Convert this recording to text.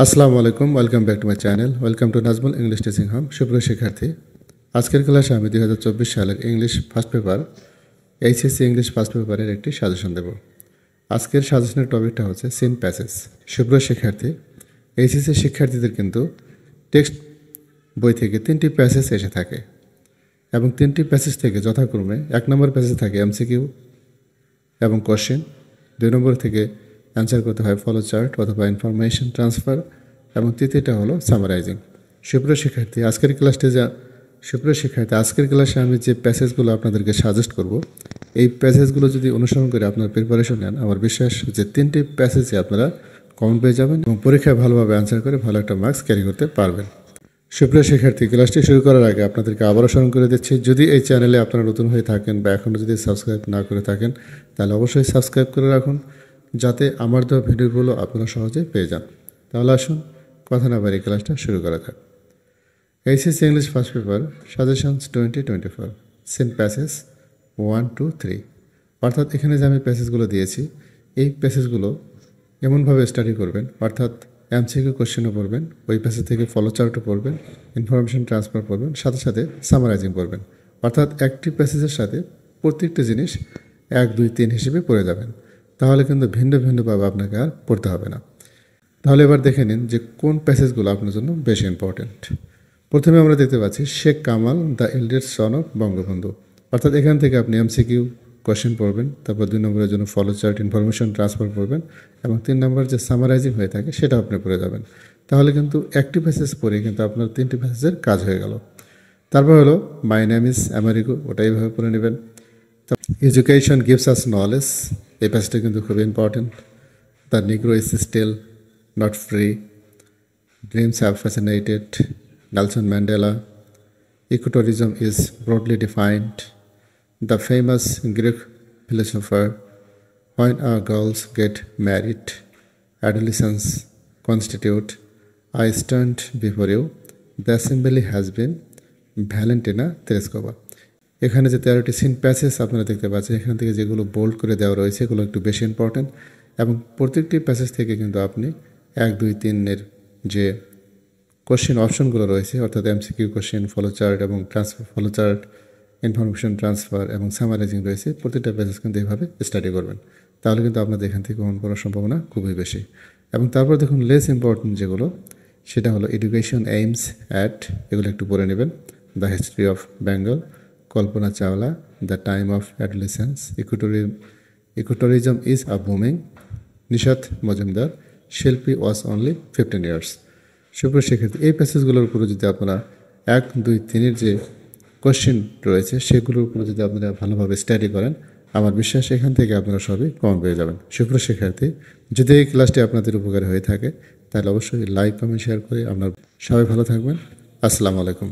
আসসালামু আলাইকুম, welcome back to my channel. Welcome to Nazmul English teaching home. সুপ্রিয় শিক্ষার্থী, আজকের ক্লাসে আমি 2024 সালের English first paper HSC English first পেপারের একটি সাজেশন দেব। আজকের সাজেশনের টপিকটা হচ্ছে সিন প্যাসেজ। সুপ্রিয় শিক্ষার্থী, এইচএসসি শিক্ষার্থীদের কিন্তু টেক্সট বই থেকে 3টি প্যাসেজ এসে থাকে এবং 3টি প্যাসেজ থেকে যথাক্রমে 1 নম্বর প্যাসেজ থাকে এমসিকিউ এবং কোশ্চেন, 2 নম্বর থেকে অ্যান্সার করতে হয় ফলো চার্ট অথবা ইনফরমেশন ট্রান্সফার এবং তৃতীয়টা হলো সামারাইজিং। সুপ্রিয় শিক্ষার্থী, আজকের ক্লাসে আমি যে প্যাসেজগুলো আপনাদেরকে সাজেস্ট করব, এই প্যাসেজগুলো যদি অনুসরণ করে আপনার প্রিপারেশন নেন, আমার বিশ্বাস যে 3টি প্যাসেজে আপনারা কমন পেয়ে যাবেন এবং পরীক্ষায় ভালোভাবে অ্যান্সার করে ভালো একটা মার্কস ক্যারি করতে পারবেন। সুপ্রিয় শিক্ষার্থী, ক্লাসটি শুরু করার আগে আপনাদেরকে আবারও স্মরণ করে দিচ্ছি, যদি এই চ্যানেলে আপনারা নতুন হয়ে থাকেন বা এখনও যদি সাবস্ক্রাইব না করে থাকেন, তাহলে অবশ্যই সাবস্ক্রাইব করে রাখুন, যাতে আমার দেওয়া ভিডিওগুলো আপনারা সহজে পেয়ে যান। তাহলে আসুন কথা না বাড়িয়ে ক্লাসটা শুরু করা থাক। HSC English first paper suggestions 2024 seen passage 1 to 3। অর্থাৎ এখানে যে আমি প্যাসেজগুলো দিয়েছি, এই প্যাসেজগুলো এমনভাবে স্টাডি করবেন, অর্থাৎ এমসিকিউ কোশ্চেনও পড়বেন, ওই প্যাসেজ থেকে ফলো চার্টও পড়বেন, ইনফরমেশন ট্রান্সফার পড়বেন, সাথে সাথে সামারাইজিং পড়বেন। অর্থাৎ একটি প্যাসেজের সাথে প্রত্যেকটা জিনিস 1, 2, 3 হিসেবে পড়ে যাবেন। তাহলে কিন্তু ভিন্ন ভিন্নভাবে আপনাকে আর পড়তে হবে না। তাহলে এবার দেখে নিন যে কোন প্যাসেজগুলো আপনার জন্য বেশি ইম্পর্টেন্ট। প্রথমে আমরা দেখতে পাচ্ছি Sheikh Kamal the eldest son of Bangabandhu. অর্থাৎ এখান থেকে আপনি এমসিকিউ কোশ্চেন পড়বেন, তারপর 2 নম্বরের জন্য ফলো চার্ট ইনফরমেশন ট্রান্সফার করবেন এবং 3 নম্বর যে সামারাইজিং হয়ে থাকে সেটা আপনি পড়ে যাবেন। তাহলে কিন্তু একটি প্যাসেজ পড়ে কিন্তু আপনার 3টি প্যাসেজের কাজ হয়ে গেল। তারপর হলো মাই নেম ইজ আমেরিকো, ওটা এইভাবে পড়ে নেবেন। এডুকেশন গিভস আস নলেজ, এই প্যাসেজটা কিন্তু খুব important. The negro is still not free, dreams have fascinated Nelson Mandela, ecotourism is broadly defined, the famous Greek philosopher, when our girls get married, adolescents constitute, I stand before you, the assembly has been Valentina Tereskova। এখানে যে 13টি seen passage আপনারা দেখতে পাচ্ছেন, এখান থেকে যেগুলো bold করে দেওয়া রয়েছে এগুলো একটু বেশি ইম্পর্টেন্ট এবং প্রত্যেকটি প্যাসেজ থেকে কিন্তু আপনি 1, 2, 3 যে কোশ্চেন অপশনগুলো রয়েছে, অর্থাৎ এমসিকিউ কোশ্চেন, ফলো চার্ট এবং ফলো চার্ট, ইনফরমেশন ট্রান্সফার এবং সামারাইজিং রয়েছে, প্রতিটা প্যাসেজ কিন্তু এইভাবে স্টাডি করবেন। তাহলে কিন্তু আপনাদের এখান থেকে কমন করার সম্ভাবনা খুবই বেশি। এবং তারপর দেখুন লেস ইম্পর্টেন্ট যেগুলো, সেটা হলো এডুকেশন এইমস অ্যাট, এগুলো একটু পড়ে নেবেন। The history of Bengal, Kalpana Chawla, the time of adolescence, ecotourism is a booming, Nishat Majumdar, শিল্পী ওয়াজ অনলি 15 years। সুপ্রিয় শিক্ষার্থী, এই প্যাসেজগুলোর উপরে যদি আপনারা 1, 2, 3 যে কোশ্চেন রয়েছে সেগুলোর উপরে যদি আপনারা ভালোভাবে স্টাডি করেন, আমার বিশ্বাস এখান থেকে আপনারা সবই কমন পেয়ে যাবেন। সুপ্রিয় শিক্ষার্থী, যদি এই ক্লাসটি আপনাদের উপকার হয়ে থাকে তাহলে অবশ্যই লাইক, কমেন্ট, শেয়ার করে আপনার সবাই ভালো থাকবেন। আসসালামু আলাইকুম।